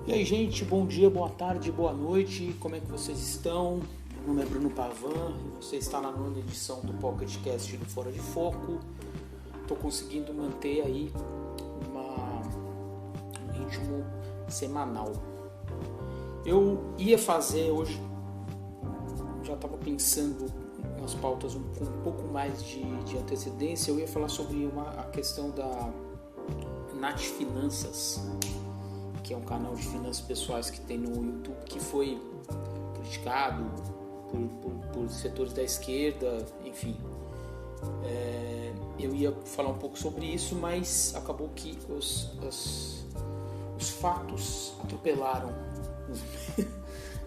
E aí, gente, bom dia, boa tarde, boa noite, como é que vocês estão? Meu nome é Bruno Pavan e você está na 9ª edição do PocketCast do Fora de Foco. Estou conseguindo manter aí um ritmo semanal. Eu ia fazer hoje, já estava pensando nas pautas com um pouco mais de antecedência, eu ia falar sobre a questão da Nath Finanças, que é um canal de finanças pessoais que tem no YouTube, que foi criticado por setores da esquerda, enfim. Eu ia falar um pouco sobre isso, mas acabou que os fatos atropelaram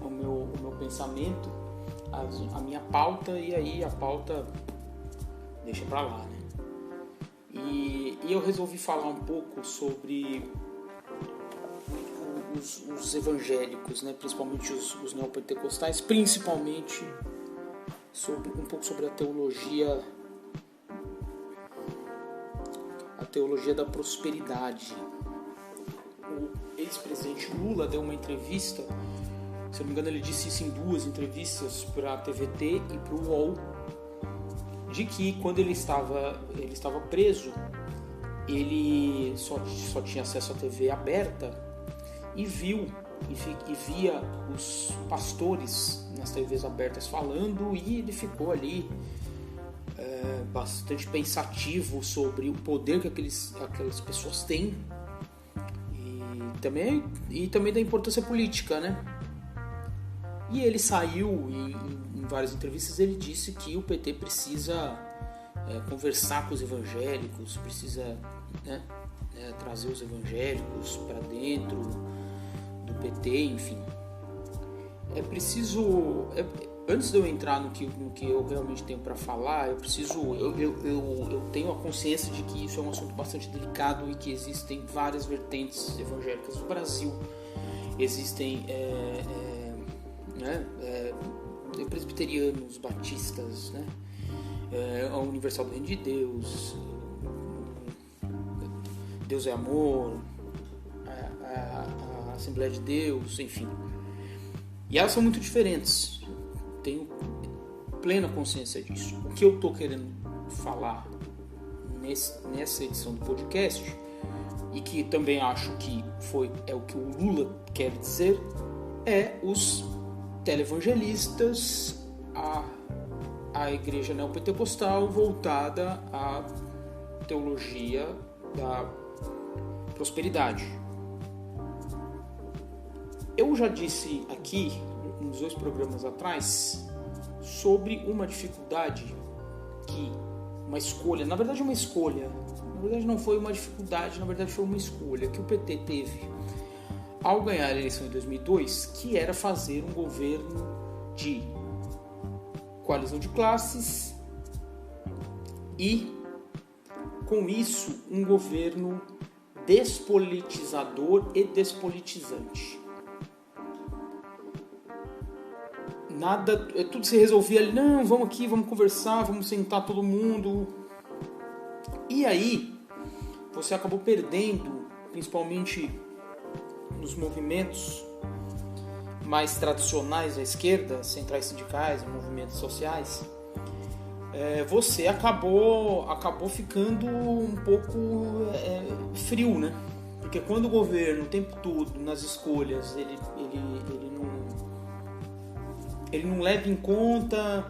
o meu pensamento, a minha pauta, e aí a pauta deixa pra lá, né? E eu resolvi falar um pouco sobre os evangélicos, né? Principalmente os neopentecostais, principalmente um pouco sobre a teologia da prosperidade. O ex-presidente Lula deu uma entrevista, se eu não me engano ele disse isso em 2 entrevistas para a TVT e para o UOL, de que quando ele estava preso, ele só tinha acesso à TV aberta e via os pastores nas TVs abertas falando, e ele ficou ali bastante pensativo sobre o poder que aquelas pessoas têm e também da importância política, né? E ele saiu em várias entrevistas, ele disse que o PT precisa conversar com os evangélicos, precisa, né, trazer os evangélicos para dentro do PT, enfim. É preciso, antes de eu entrar no que eu realmente tenho para falar, eu tenho a consciência de que isso é um assunto bastante delicado e que existem várias vertentes evangélicas no Brasil. Existem presbiterianos, batistas, né? A Universal do Reino de Deus, Deus é Amor, a Assembleia de Deus, enfim. E elas são muito diferentes, tenho plena consciência disso. O que eu estou querendo falar nessa edição do podcast, e que também acho que é o que o Lula quer dizer, é os televangelistas, a igreja neopentecostal voltada à teologia da prosperidade. Eu já disse aqui, nos 2 programas atrás, sobre uma dificuldade uma escolha, na verdade não foi uma dificuldade, na verdade foi uma escolha que o PT teve ao ganhar a eleição em 2002, que era fazer um governo de coalizão de classes e, com isso, um governo despolitizador e despolitizante. Tudo se resolvia ali, não, vamos aqui, vamos conversar, vamos sentar todo mundo. E aí, você acabou perdendo, principalmente nos movimentos mais tradicionais da esquerda, centrais sindicais, movimentos sociais, você acabou ficando um pouco frio, né? Porque quando o governo o tempo todo nas escolhas ele não leva em conta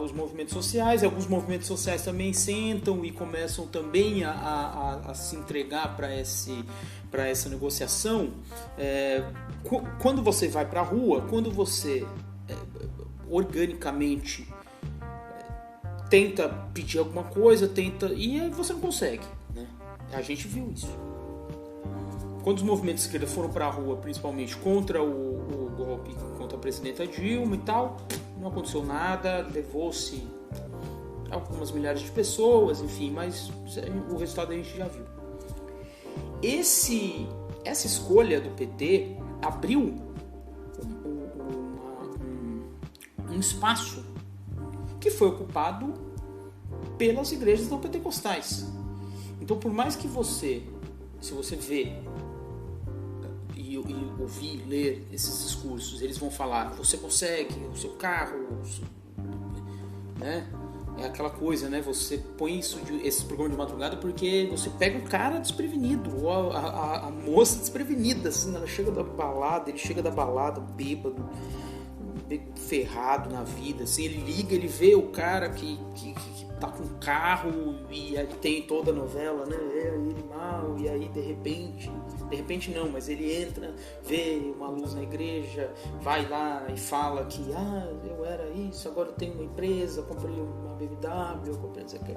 os movimentos sociais, alguns movimentos sociais também sentam e começam também a se entregar para essa negociação. Quando você vai para a rua, quando você organicamente tenta pedir alguma coisa, e aí você não consegue, né? A gente viu isso. Quando os movimentos de esquerda foram para a rua, principalmente contra o golpe, contra a presidenta Dilma e tal, não aconteceu nada, levou-se algumas milhares de pessoas, enfim, mas o resultado a gente já viu. Essa escolha do PT abriu um espaço que foi ocupado pelas igrejas não pentecostais. Então, por mais que se você vê, e ouvir, ler esses discursos, eles vão falar: você consegue, o seu carro, né? É aquela coisa, né? Você põe esse programa de madrugada porque você pega o cara desprevenido, ou a moça desprevenida, assim, ela chega da balada, ele chega da balada bêbado, ferrado na vida, assim, ele liga, ele vê o cara que tá com carro, e aí tem toda a novela, né? Ele mal, e aí de repente não, mas ele entra, vê uma luz na igreja, vai lá e fala que eu era isso, agora eu tenho uma empresa, comprei uma BMW, eu comprei isso aqui.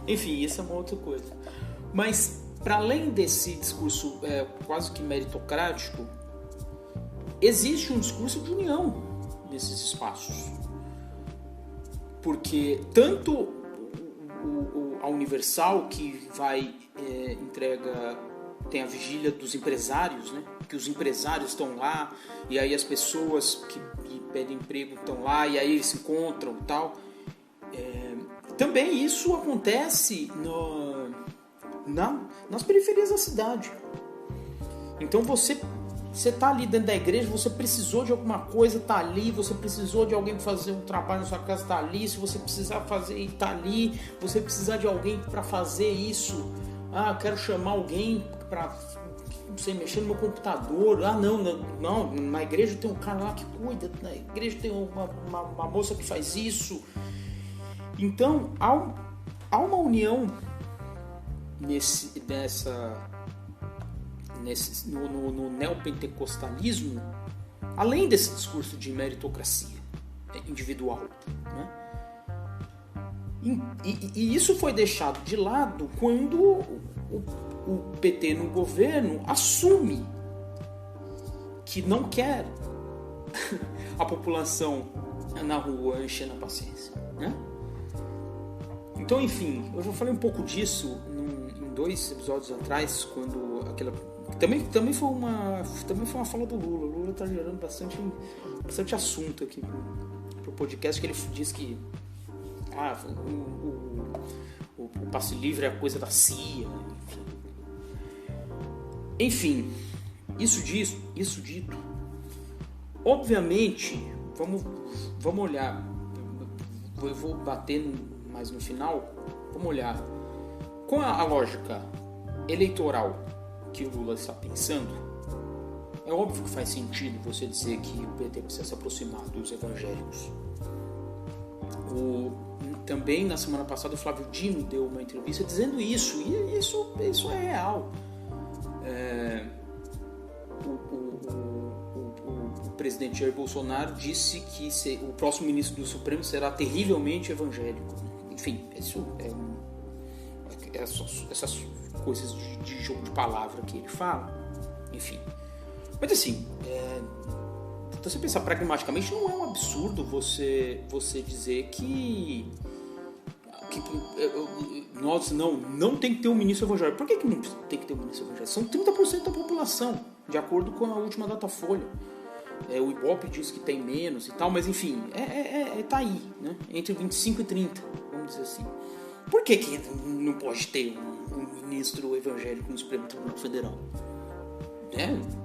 Enfim, isso é uma outra coisa. Mas para além desse discurso quase que meritocrático, existe um discurso de união nesses espaços, porque tanto a Universal, que vai entrega, tem a vigília dos empresários, né? Que os empresários estão lá, e aí as pessoas que pedem emprego estão lá, e aí eles se encontram e tal. Também isso acontece nas periferias da cidade. Então você está ali dentro da igreja, você precisou de alguma coisa, está ali, você precisou de alguém para fazer um trabalho na sua casa, está ali, se você precisar fazer, está ali, você precisar de alguém para fazer isso, quero chamar alguém para, não sei, mexer no meu computador, não, na igreja tem um cara lá que cuida, na igreja tem uma moça que faz isso. Então, há uma união no neopentecostalismo, além desse discurso de meritocracia individual, né? E isso foi deixado de lado quando o PT no governo assume que não quer a população na rua enchendo a paciência, né? Então, enfim, eu já falei um pouco disso em 2 episódios atrás, quando aquela também foi uma fala do Lula. O Lula está gerando bastante assunto aqui pro podcast, que ele diz que o passe livre é a coisa da CIA, enfim, isso dito, obviamente, vamos olhar, eu vou bater mais no final, vamos olhar com a lógica eleitoral que o Lula está pensando. É óbvio que faz sentido você dizer que o PT precisa se aproximar dos evangélicos. Também na semana passada o Flávio Dino deu uma entrevista dizendo isso, e isso é real. O presidente Jair Bolsonaro disse que o próximo ministro do Supremo será terrivelmente evangélico. Enfim, isso essas coisas de jogo de palavra que ele fala, enfim. Mas assim, se você pensar pragmaticamente, não é um absurdo você dizer que nós não tem que ter um ministro evangélico. Por que não tem que ter um ministro evangélico? São 30% da população, de acordo com a última Datafolha. O Ibope diz que tem menos e tal, mas enfim, tá aí, né? Entre 25 e 30, vamos dizer assim. Por que não pode ter um ministro evangélico no Supremo Tribunal Federal?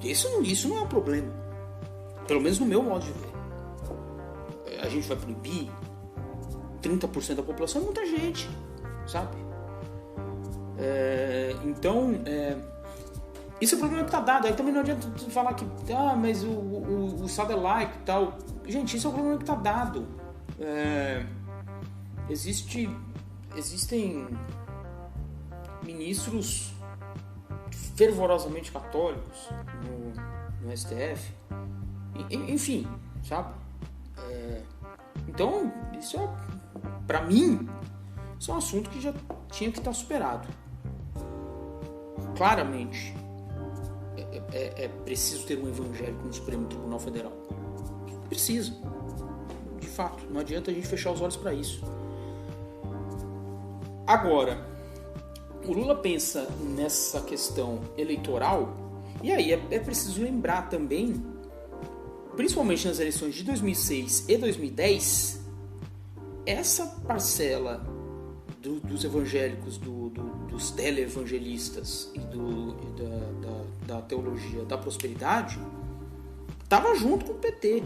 Isso não é um problema. Pelo menos no meu modo de ver. A gente vai proibir 30% da população, é muita gente, sabe? Então, isso é o problema que está dado. Aí também não adianta falar que mas o Estado é laico e tal. Gente, isso é o problema que está dado. Existem ministros fervorosamente católicos no STF. Enfim, sabe? Então, isso pra mim, isso é um assunto que já tinha que estar superado. Claramente, é preciso ter um evangélico no Supremo Tribunal Federal. Precisa. De fato, não adianta a gente fechar os olhos para isso. Agora, o Lula pensa nessa questão eleitoral, e aí é preciso lembrar também, principalmente nas eleições de 2006 e 2010, essa parcela dos evangélicos, dos televangelistas e da teologia da prosperidade, estava junto com o PT.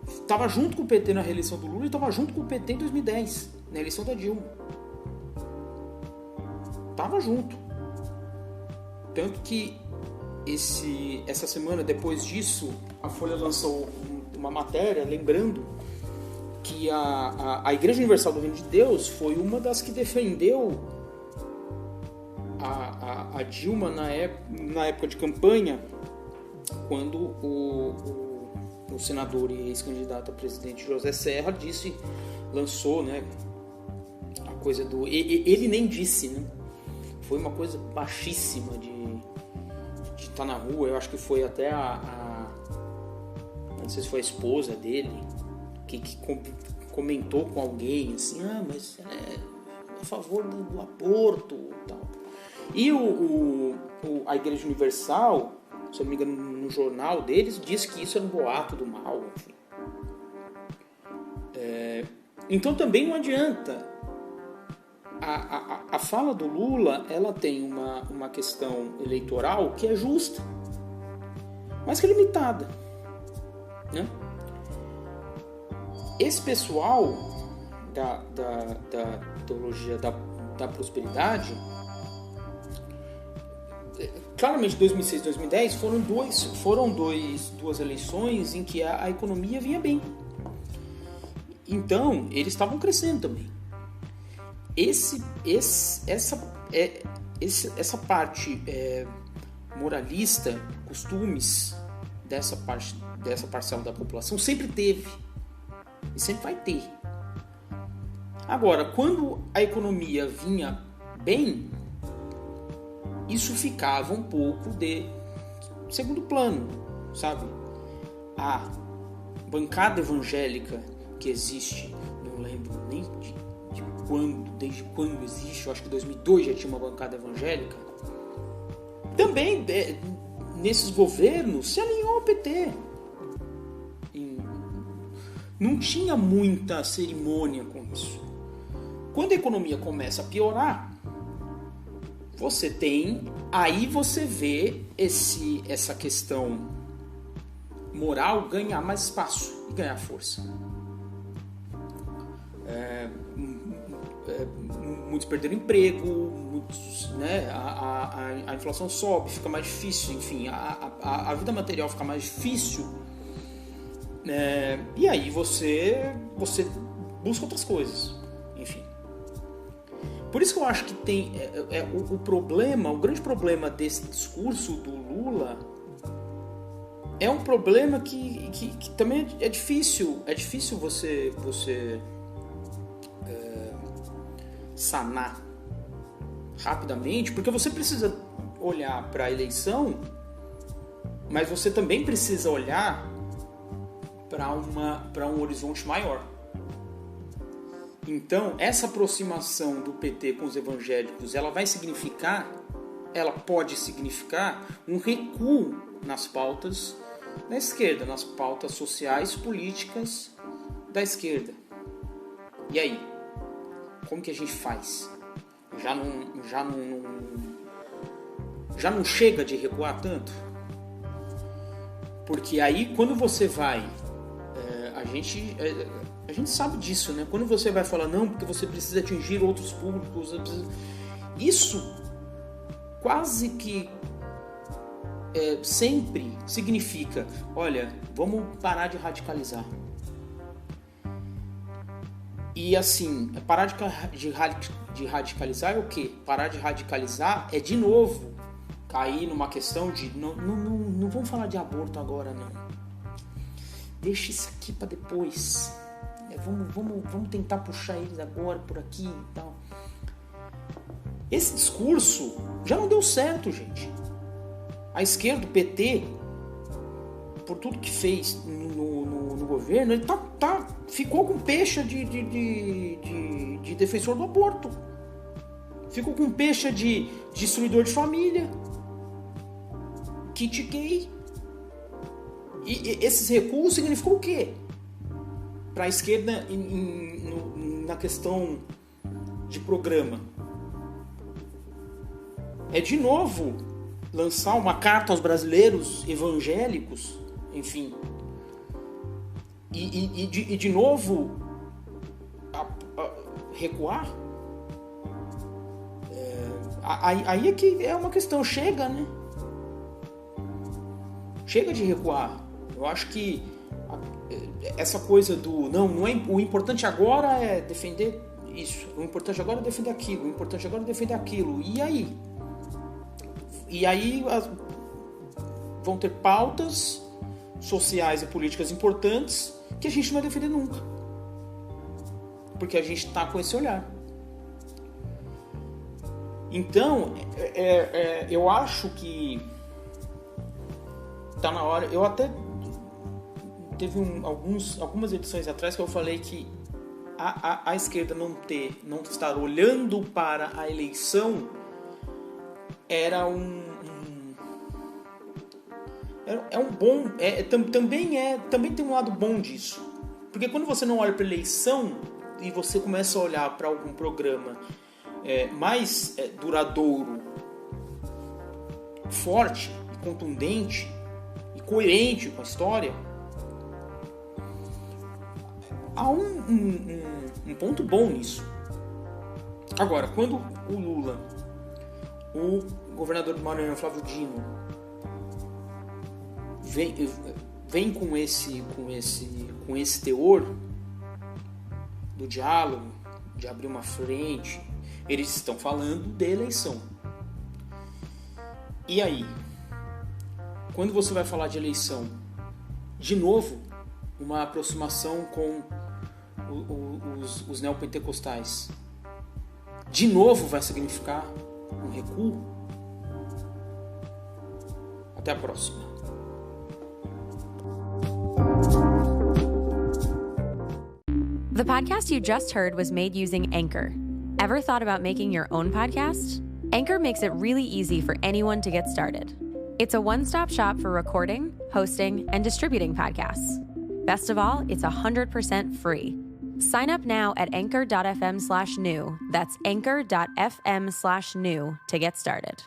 Estava junto com o PT na reeleição do Lula e estava junto com o PT em 2010, na eleição da Dilma. Estava junto. Tanto que essa semana, depois disso, a Folha lançou uma matéria lembrando que a Igreja Universal do Reino de Deus foi uma das que defendeu a Dilma na época de campanha, quando o senador e ex-candidato a presidente José Serra lançou, né, a coisa do... Ele nem disse, né? Foi uma coisa baixíssima de estar na rua. Eu acho que foi até não sei se foi a esposa dele que comentou com alguém assim, mas ela é a favor do aborto e tal. E a Igreja Universal, se eu não me engano, no jornal deles, disse que isso era um boato do mal, enfim. Então também não adianta. A fala do Lula, ela tem uma questão eleitoral que é justa, mas que é limitada, né? Esse pessoal da teologia da prosperidade, claramente 2006 e 2010 foram duas eleições em que a economia vinha bem. Então, eles estavam crescendo também. Essa parte moralista, costumes dessa parcela da população sempre teve e sempre vai ter. Agora, quando a economia vinha bem, isso ficava um pouco de segundo plano, sabe? A bancada evangélica que existe, não lembro nem desde quando existe, eu acho que em 2002 já tinha uma bancada evangélica, também nesses governos se alinhou ao PT. Não tinha muita cerimônia com isso. Quando a economia começa a piorar, você vê essa questão moral ganhar mais espaço e ganhar força. Muitos perderam emprego, muitos, né, a inflação sobe, fica mais difícil, enfim, a vida material fica mais difícil, e aí você busca outras coisas, enfim. Por isso que eu acho que tem o grande problema desse discurso do Lula é um problema que também é difícil você sanar rapidamente, porque você precisa olhar para a eleição, mas você também precisa olhar para um horizonte maior. Então, essa aproximação do PT com os evangélicos, ela pode significar um recuo nas pautas da esquerda, nas pautas sociais, políticas da esquerda. E aí? Como que a gente faz? Já não chega de recuar tanto? Porque aí, quando você vai... A gente sabe disso, né? Quando você vai falar, não, porque você precisa atingir outros públicos... Isso quase que sempre significa, olha, vamos parar de radicalizar. E assim, parar de radicalizar é o quê? Parar de radicalizar é, de novo, cair numa questão de não vamos falar de aborto agora, não. Deixa isso aqui para depois. Vamos tentar puxar eles agora, por aqui e tal. Esse discurso já não deu certo, gente. A esquerda, o PT, por tudo que fez no governo, ele ficou com pecha de defensor do aborto. Ficou com pecha de destruidor de família. Kit gay. E esses recuos significam o quê? Para a esquerda, na questão de programa. É de novo lançar uma carta aos brasileiros evangélicos, enfim, e de novo recuar. Aí é que é uma questão, chega, né? Chega de recuar. Eu acho que essa coisa do não é, o importante agora é defender isso, o importante agora é defender aquilo, o importante agora é defender aquilo. E aí? E aí vão ter pautas sociais e políticas importantes que a gente não vai defender nunca, porque a gente está com esse olhar. Então, eu acho que tá na hora. Eu até teve algumas edições atrás que eu falei que a esquerda não estar olhando para a eleição era também tem um lado bom disso, porque quando você não olha para a eleição e você começa a olhar para algum programa mais duradouro, forte, contundente e coerente com a história, há um ponto bom nisso. Agora, quando o Lula, o governador do Maranhão, Flávio Dino, vem com esse teor do diálogo, de abrir uma frente, eles estão falando de eleição. E aí? Quando você vai falar de eleição, de novo, uma aproximação com os neopentecostais, de novo vai significar um recuo? Até a próxima. The podcast you just heard was made using Anchor. Ever thought about making your own podcast? Anchor makes it really easy for anyone to get started. It's a one-stop shop for recording, hosting, and distributing podcasts. Best of all, it's 100% free. Sign up now at anchor.fm/new. That's anchor.fm/new to get started.